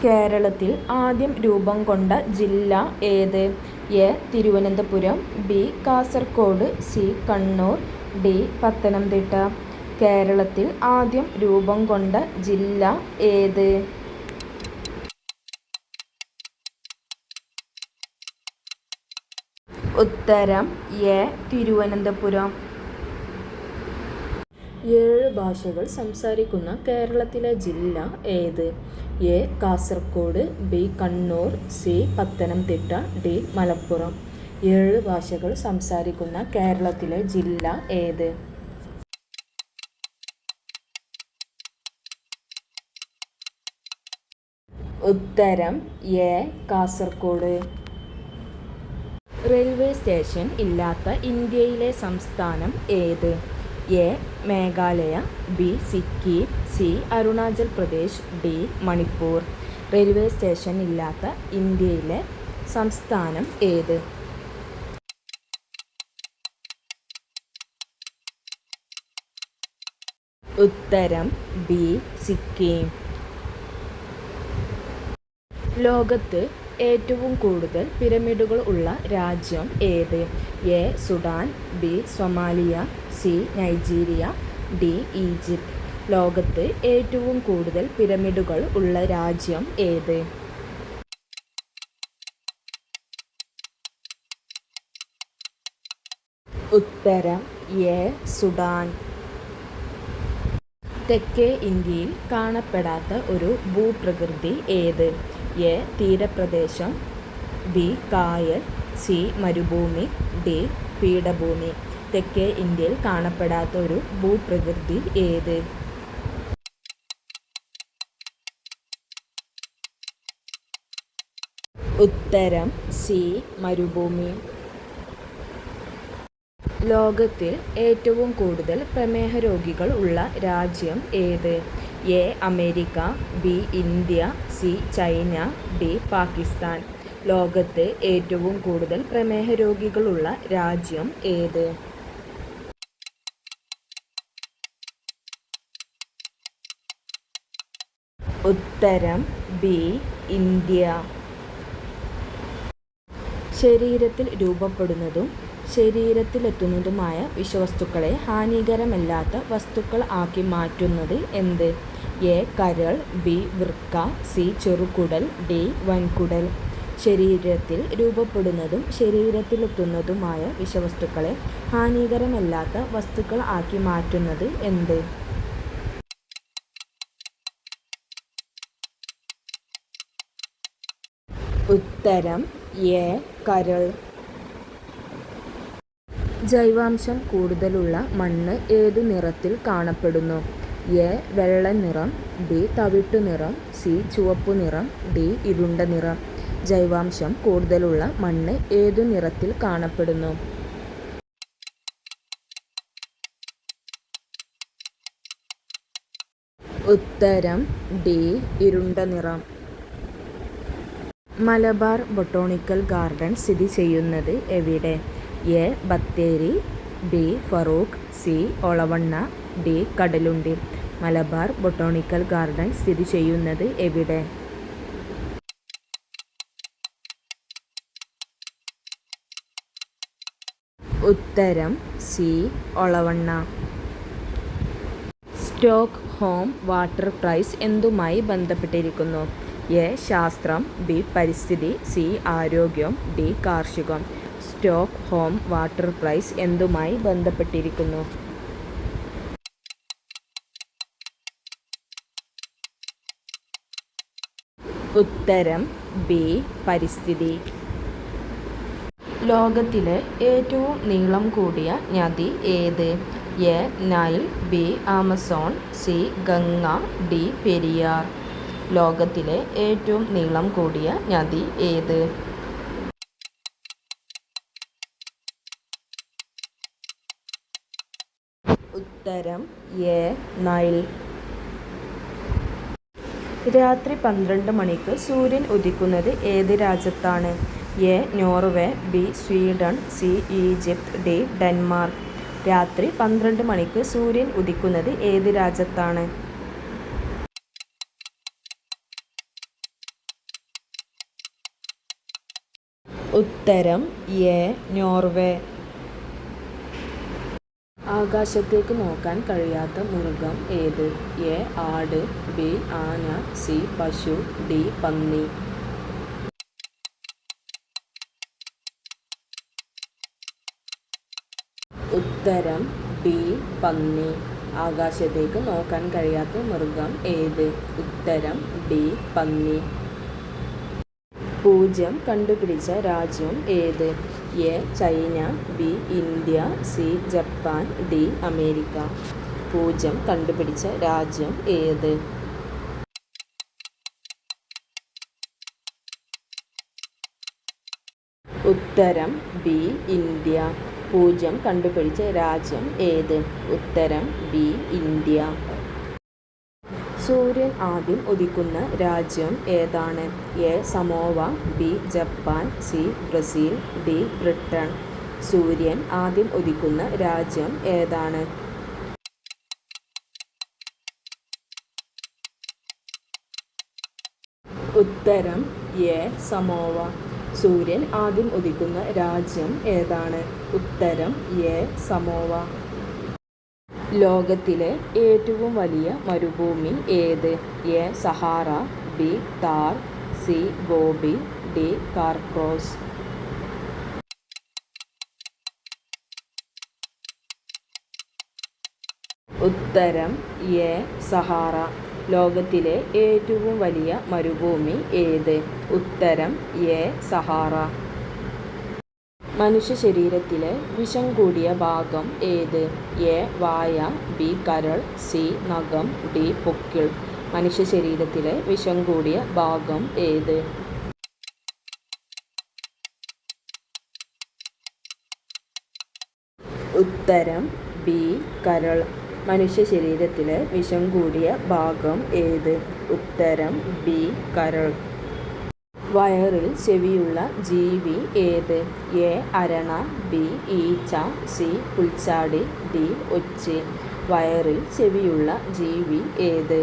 കേരളത്തിൽ ആദ്യം രൂപം കൊണ്ട ജില്ല ഏത്? A. Thiruvananthapuram, B. Kasaragod, C. Kannur, D. Pathanamthitta. കേരളത്തിൽ ആദ്യം രൂപം കൊണ്ട ജില്ല ഏത്? ഉത്തരം എ. തിരുവനന്തപുരം. 7 ഭാഷകൾ സംസാരിക്കുന്ന കേരളത്തിലെ ജില്ല ഏത്? A. Kasaragod, B. Kannur, C. Pathanamthitta, D. Malappuram. 7 ഭാഷകൾ സംസാരിക്കുന്ന കേരളത്തിലെ ജില്ല ഏത്? ഉത്തരം എ. കാസർഗോഡ്. റെയിൽവേ സ്റ്റേഷൻ ഇല്ലാത്ത ഇന്ത്യയിലെ സംസ്ഥാനം ഏത്? A. Meghalaya, B. Sikkim, C. Arunachal Pradesh, D. Manipur. Railway station ഇല്ലാത്ത ഇന്ത്യയിലെ സംസ്ഥാനം ഏത്? ഉത്തരം ബി. സിക്കിം. ലോകത്ത് ഏറ്റവും കൂടുതൽ പിരമിഡുകൾ ഉള്ള രാജ്യം ഏത്? A. Sudan, B. Somalia, C. Nigeria, D. Egypt. ലോകത്ത് ഏറ്റവും കൂടുതൽ പിരമിഡുകൾ ഉള്ള രാജ്യം ഏത്? ഉത്തരം എ. സുഡാൻ. തെക്കേ ഇന്ത്യയിൽ കാണപ്പെടാത്ത ഒരു ഭൂപ്രകൃതി ഏത്? എ. തീരപ്രദേശം, ബി. കായൽ, സി. മരുഭൂമി, ഡി. പീഠഭൂമി. തെക്കേ ഇന്ത്യയിൽ കാണപ്പെടാത്ത ഒരു ഭൂപ്രകൃതി ഏത്? ഉത്തരം സി. മരുഭൂമി. ലോകത്തിൽ ഏറ്റവും കൂടുതൽ പ്രമേഹ രോഗികൾ ഉള്ള രാജ്യം ഏത്? A. America, B. India, C. China, D. Pakistan. ലോകത്ത് ഏറ്റവും കൂടുതൽ പ്രമേഹ രോഗികളുള്ള രാജ്യം ഏത്? ഉത്തരം ബി. ഇന്ത്യ. ശരീരത്തിൽ രൂപപ്പെടുന്നതും ശരീരത്തിലെത്തുന്നതുമായ വിഷവസ്തുക്കളെ ഹാനികരമല്ലാത്ത വസ്തുക്കൾ ആക്കി മാറ്റുന്നത് എന്ത്? എ. കരൾ, ബി. വൃക്ക, സി. ചെറുകുടൽ, ഡി. വൻകുടൽ. ശരീരത്തിൽ രൂപപ്പെടുന്നതും ശരീരത്തിലെത്തുന്നതുമായ വിഷവസ്തുക്കളെ ഹാനികരമല്ലാത്ത വസ്തുക്കൾ ആക്കി മാറ്റുന്നത് എന്ത്? ഉത്തരം എ. കരൾ. ജൈവാംശം കൂടുതലുള്ള മണ്ണ് ഏതു നിറത്തിൽ കാണപ്പെടുന്നു? എ. വെള്ള നിറം, ബി. തവിട്ടു നിറം, സി. ചുവപ്പു നിറം, ഡി. ഇരുണ്ട നിറം. ജൈവാംശം കൂടുതലുള്ള മണ്ണ് ഏതു നിറത്തിൽ കാണപ്പെടുന്നു? ഉത്തരം ഡി. ഇരുണ്ട നിറം. മലബാർ ബൊട്ടാണിക്കൽ ഗാർഡൻ സ്ഥിതി ചെയ്യുന്നത് എവിടെ? A. Bathery, B. Farook, C. Olavanna, D. Kadalundi. Malabar botanical garden സ്ഥിതി ചെയ്യുന്നത് എവിടെ? ഉത്തരം C. Olavanna. Stockholm water prize എന്തുമായി ബന്ധപ്പെട്ടിരിക്കുന്നു? എ. ശാസ്ത്രം, ബി. പരിസ്ഥിതി, സി. ആരോഗ്യം, ഡി. കാർഷികം. സ്റ്റോക്ക്ഹോം വാട്ടർ പ്രൈസ് എന്തുമായി ബന്ധപ്പെട്ടിരിക്കുന്നു? ഉത്തരം ബി. പരിസ്ഥിതി. ലോകത്തിലെ ഏറ്റവും നീളം കൂടിയ നദി ഏത്? A. Nile, B. Amazon, C. Ganga, D. Periyar. ലോകത്തിലെ ഏറ്റവും നീളം കൂടിയ നദി ഏത്? ഉത്തരം എ. നൈൽ. രാത്രി 12 മണിക്ക് സൂര്യൻ ഉദിക്കുന്നത് ഏത് രാജ്യത്താണ്? A. Norway, B. Sweden, C. Egypt, D. Denmark. രാത്രി 12 മണിക്ക് സൂര്യൻ ഉദിക്കുന്നത് ഏത് രാജ്യത്താണ്? ഉത്തരം എ നോർവേ. ആകാശത്തേക്ക് നോക്കാൻ കഴിയാത്ത മൃഗം ഏത്? എ ആട്, ബി ആന, സി പശു, ഡി പന്നി. ഉത്തരം ഡി പന്നി. ആകാശത്തേക്ക് നോക്കാൻ കഴിയാത്ത മൃഗം ഏത്? ഉത്തരം ഡി പന്നി. പൂജ്യം കണ്ടുപിടിച്ച രാജ്യം ഏത്? A China, B India, C Japan, D America. പൂജ്യം കണ്ടുപിടിച്ച രാജ്യം ഏത്? ഉത്തരം ബി ഇന്ത്യ. പൂജ്യം കണ്ടുപിടിച്ച രാജ്യം ഏത്? ഉത്തരം ബി ഇന്ത്യ. സൂര്യൻ ആദ്യം ഉദിക്കുന്ന രാജ്യം ഏതാണ്? A Samoa, B Japan, C Brazil, D Britain. സൂര്യൻ ആദ്യം ഉദിക്കുന്ന രാജ്യം ഏതാണ്? ഉത്തരം എ സമോവ. സൂര്യൻ ആദ്യം ഉദിക്കുന്ന രാജ്യം ഏതാണ്? ഉത്തരം എ സമോവ. ലോകത്തിലെ ഏറ്റവും വലിയ മരുഭൂമി ഏത്? A Sahara, B Thar, C Gobi, D Carcross. ഉത്തരം എ സഹാറ. ലോകത്തിലെ ഏറ്റവും വലിയ മരുഭൂമി ഏത്? ഉത്തരം എ സഹാറ. മനുഷ്യ ശരീരത്തിലെ വിഷം കൂടിയ ഭാഗം ഏത്? എ വായ, ബി കരൾ, സി നഖം, ഡി പൊക്കിൾ. മനുഷ്യ ശരീരത്തിലെ വിഷം കൂടിയ ഭാഗം ഏത്? ഉത്തരം ബി കരൾ. മനുഷ്യ ശരീരത്തിലെ വിഷം കൂടിയ ഭാഗം ഏത്? ഉത്തരം ബി കരൾ. വയറിൽ ചെവിയുള്ള ജീവി ഏത്? എ അരണ, ബി ഈച്ച, സി പുൽച്ചാടി, ഡി ഒച്ച്. വയറിൽ ചെവിയുള്ള ജീവി ഏത്?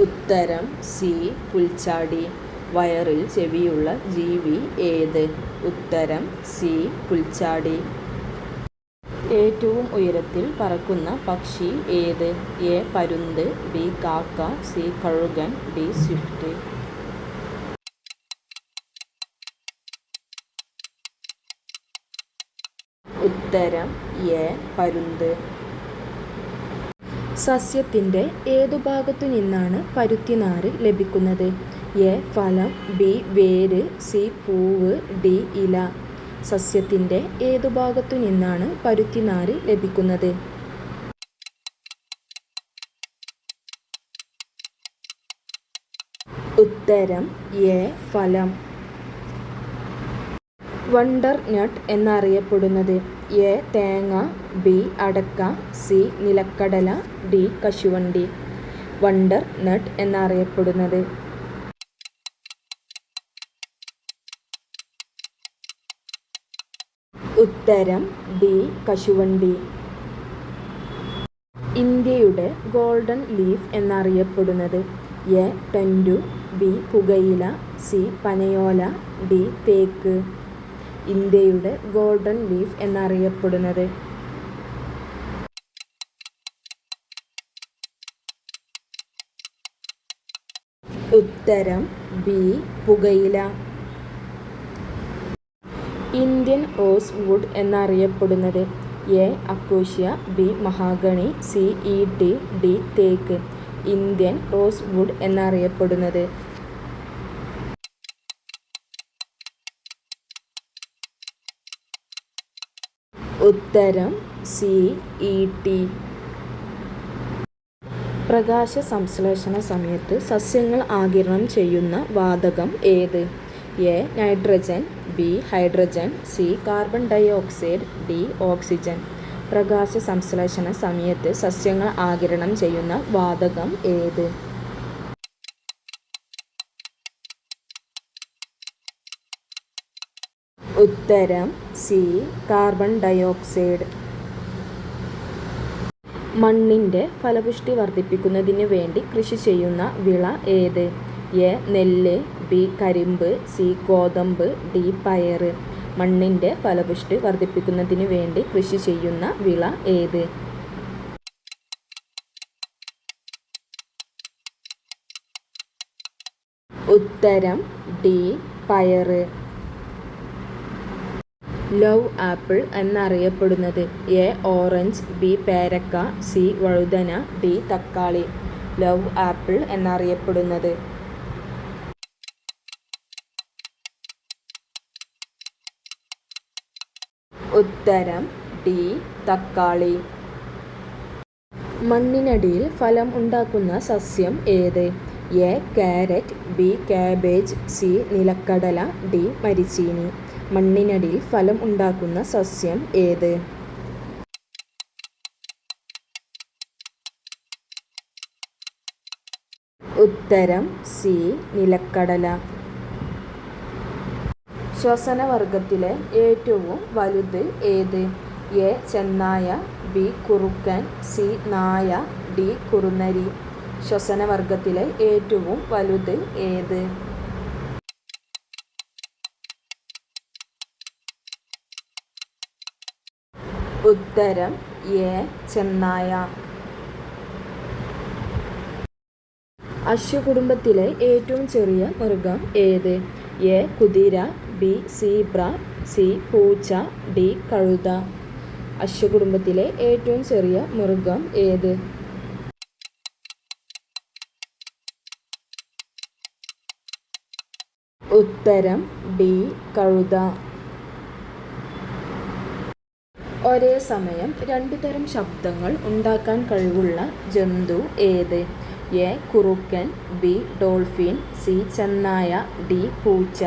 ഉത്തരം സി പുൽച്ചാടി. വയറിൽ ചെവിയുള്ള ജീവി ഏത്? ഉത്തരം സി പുൽച്ചാടി. ഏറ്റവും ഉയരത്തിൽ പറക്കുന്ന പക്ഷി ഏത്? എ പരുന്ത്, ബി കാക്ക, സി കഴുകൻ, ഡി സ്വിഫ്റ്റ്. ഉത്തരം എ പരുന്ത്. സസ്യത്തിൻ്റെ ഏതു ഭാഗത്തു നിന്നാണ് പരുത്തിനാര് ലഭിക്കുന്നത്? എ ഫലം, ബി വേര്, സി പൂവ്, ഡി ഇല. സസ്യത്തിൻ്റെ ഏതു ഭാഗത്തു നിന്നാണ് പരുത്തിനാര് ലഭിക്കുന്നത്? ഉത്തരം എ ഫലം. വണ്ടർ നട്ട് എന്നറിയപ്പെടുന്നത്? എ തേങ്ങ, ബി അടക്ക, സി നിലക്കടല, ഡി കശുവണ്ടി. വണ്ടർ നട്ട് എന്നറിയപ്പെടുന്നത്? ഉത്തരം ഡി കശുവണ്ടി. ഇന്ത്യയുടെ ഗോൾഡൻ ലീഫ് എന്നറിയപ്പെടുന്നത്? എ ടെൻഡു, ബി പുകയില, സി പനയോല, ഡി തേക്ക്. ഇന്ത്യയുടെ ഗോൾഡൻ ലീഫ് എന്നറിയപ്പെടുന്നത്? ഉത്തരം ബി പുകയില. ഇന്ത്യൻ റോസ് വുഡ് എന്നറിയപ്പെടുന്നത്? A acacia, B mahogany, C ഈട്ടി, ഡി തേക്ക്. ഇന്ത്യൻ റോസ് വുഡ് എന്നറിയപ്പെടുന്നത്? ഉത്തരം സി ഈട്ടി. പ്രകാശ സംശ്ലേഷണ സമയത്ത് സസ്യങ്ങൾ ആഗിരണം ചെയ്യുന്ന വാതകം ഏത്? A nitrogen, B hydrogen, C carbon dioxide, D oxygen. പ്രകാശ സംശ്ലേഷണ സമയത്ത് സസ്യങ്ങൾ ആഗിരണം ചെയ്യുന്ന വാതകം ഏത്? ഉത്തരം സി കാർബൺ ഡൈ ഓക്സൈഡ്. മണ്ണിൻ്റെ ഫലപുഷ്ടി വർദ്ധിപ്പിക്കുന്നതിന് വേണ്ടി കൃഷി ചെയ്യുന്ന വിള ഏത്? എ. നെല്ല്, ബി. കരിമ്പ്, സി. ഗോതമ്പ്, ഡി. പയർ. മണ്ണിൻ്റെ ഫലപുഷ്ടി വർദ്ധിപ്പിക്കുന്നതിന് വേണ്ടി കൃഷി ചെയ്യുന്ന വിള ഏത്? ഉത്തരം ഡി. പയർ. ലവ് ആപ്പിൾ എന്നറിയപ്പെടുന്നത്? എ. Orange, B. പേരക്ക, സി. വഴുതന, ഡി. തക്കാളി. ലവ് ആപ്പിൾ എന്നറിയപ്പെടുന്നത്? ഉത്തരം ഡി. തക്കാളി. മണ്ണിനടിയിൽ ഫലം ഉണ്ടാക്കുന്ന സസ്യം ഏത്? A. Carrot, B. Cabbage, C. നിലക്കടല, ഡി. മരിച്ചീനി. മണ്ണിനടിയിൽ ഫലം ഉണ്ടാക്കുന്ന സസ്യം ഏത്? ഉത്തരം സി. നിലക്കടല. ശ്വസനവർഗത്തിലെ ഏറ്റവും വലുത് ഏത്? എ. ചെന്നായ, ബി. കുറുക്കൻ, സി. നായ, ഡി. കുറുനരി. ശ്വസനവർഗത്തിലെ ഏറ്റവും വലുത് ഏത്? ഉത്തരം എ. ചെന്നായ. അശ്വകുടുംബത്തിലെ ഏറ്റവും ചെറിയ മൃഗം ഏത്? എ. കുതിര, ബി. Zebra, C. പൂച്ച, ഡി. കഴുത. അശ്വകുടുംബത്തിലെ ഏറ്റവും ചെറിയ മൃഗം ഏത്? ഉത്തരം ഡി. കഴുത. ഒരേ സമയം രണ്ടു തരം ശബ്ദങ്ങൾ ഉണ്ടാക്കാൻ കഴിവുള്ള ജന്തു ഏത്? എ. കുറുക്കൻ, ബി. Dolphin, C. ചെന്നായ, ഡി. പൂച്ച.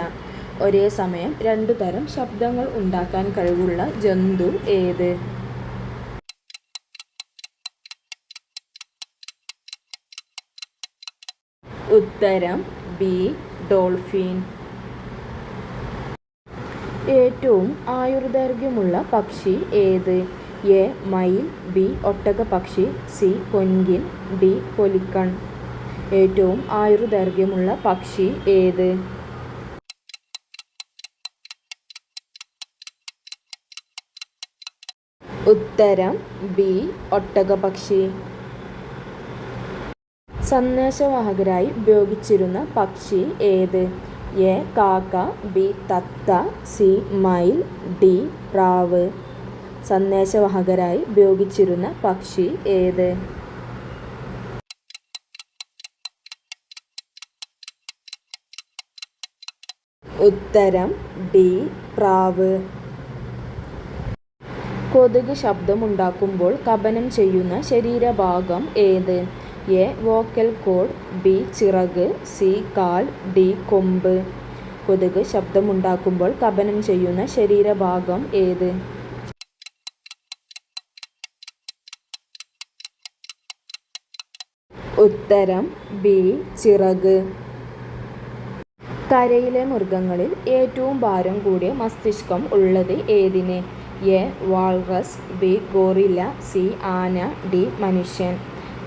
ഒരേ സമയം രണ്ടു തരം ശബ്ദങ്ങൾ ഉണ്ടാക്കാൻ കഴിവുള്ള ജന്തു ഏത്? ഉത്തരം ബി. ഡോൾഫിൻ. ഏറ്റവും ആയുർദൈർഘ്യമുള്ള പക്ഷി ഏത്? എ. മയിൽ, ബി. ഒട്ടകപ്പക്ഷി, സി. Penguin, D. പെലിക്കൺ. ഏറ്റവും ആയുർദൈർഘ്യമുള്ള പക്ഷി ഏത്? ഉത്തരം ബി. ഒട്ടകപ്പക്ഷി. സന്ദേശവാഹകരായി ഉപയോഗിച്ചിരുന്ന പക്ഷി ഏത്? എ. കാക്ക, ബി. തത്ത, സി. മയിൽ, ഡി. പ്രാവ്. സന്ദേശവാഹകരായി ഉപയോഗിച്ചിരുന്ന പക്ഷി ഏത്? ഉത്തരം ഡി. പ്രാവ്. കൊതുക് ശബ്ദമുണ്ടാക്കുമ്പോൾ കപനം ചെയ്യുന്ന ശരീരഭാഗം ഏത്? എ. Vocal code, B. ചിറക്, സി. കാൽ, ഡി. കൊമ്പ്. കൊതുക് ശബ്ദമുണ്ടാക്കുമ്പോൾ കപനം ചെയ്യുന്ന ശരീരഭാഗം ഏത്? ഉത്തരം ബി. ചിറക്. കരയിലെ മൃഗങ്ങളിൽ ഏറ്റവും ഭാരം കൂടിയ മസ്തിഷ്കം ഉള്ളത് ഏതിന്? എ. വാൾറസ്, ബി. Gorilla, C. ആന, ഡി. മനുഷ്യൻ.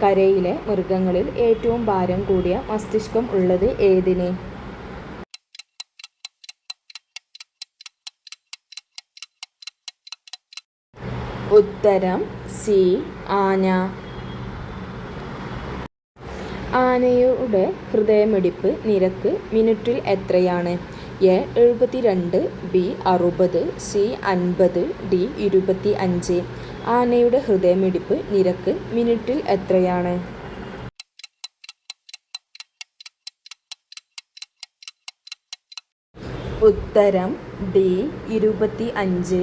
കരയിലെ മൃഗങ്ങളിൽ ഏറ്റവും ഭാരം കൂടിയ മസ്തിഷ്കം ഉള്ളത് ഏതിന്? ഉത്തരം സി. ആന. ആനയുടെ ഹൃദയമിടിപ്പ് നിരക്ക് മിനിറ്റിൽ എത്രയാണ്? എ. 72, ബി. 60, സി. 50, ഡി. 25. ആനയുടെ ഹൃദയമിടിപ്പ് നിരക്ക് മിനിറ്റിൽ എത്രയാണ്? ഉത്തരം ഡി. 25.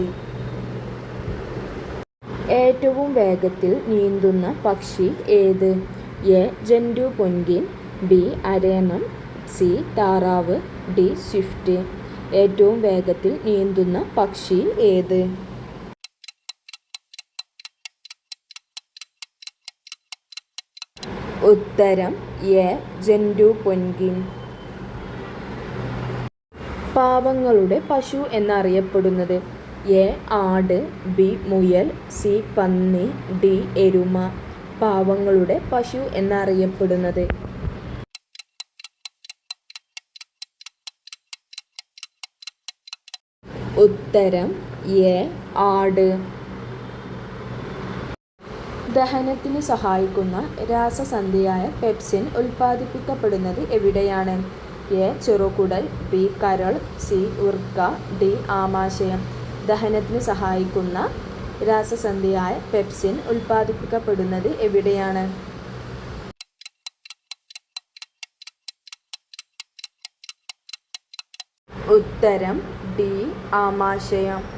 ഏറ്റവും വേഗത്തിൽ നീന്തുന്ന പക്ഷി ഏത്? എ. Gentoo penguin, B. അരയന്നം, സി. താറാവ്, ഡി. സ്വിഫ്റ്റ്. ഏറ്റവും വേഗത്തിൽ നീന്തുന്ന പക്ഷി ഏത്? ഉത്തരം എ. Gentoo penguin. പാവങ്ങളുടെ പശു എന്നറിയപ്പെടുന്നത്? എ. ആട്, ബി. മുയൽ, സി. പന്നി, ഡി. എരുമ. പാവങ്ങളുടെ പശു എന്നറിയപ്പെടുന്നത്? ഉത്തരം എ ആട്. ദഹനത്തിന് സഹായിക്കുന്ന രാസസന്ധിയായ പെപ്സിൻ ഉൽപ്പാദിപ്പിക്കപ്പെടുന്നത് എവിടെയാണ്? എ ചെറുകുടൽ, ബി കരൾ, സി വൃക്ക, ഡി ആമാശയം. ദഹനത്തിന് സഹായിക്കുന്ന രാസസന്ധിയായ പെപ്സിൻ ഉൽപ്പാദിപ്പിക്കപ്പെടുന്നത് എവിടെയാണ്? ഉത്തരം ഡി ആമാശയം.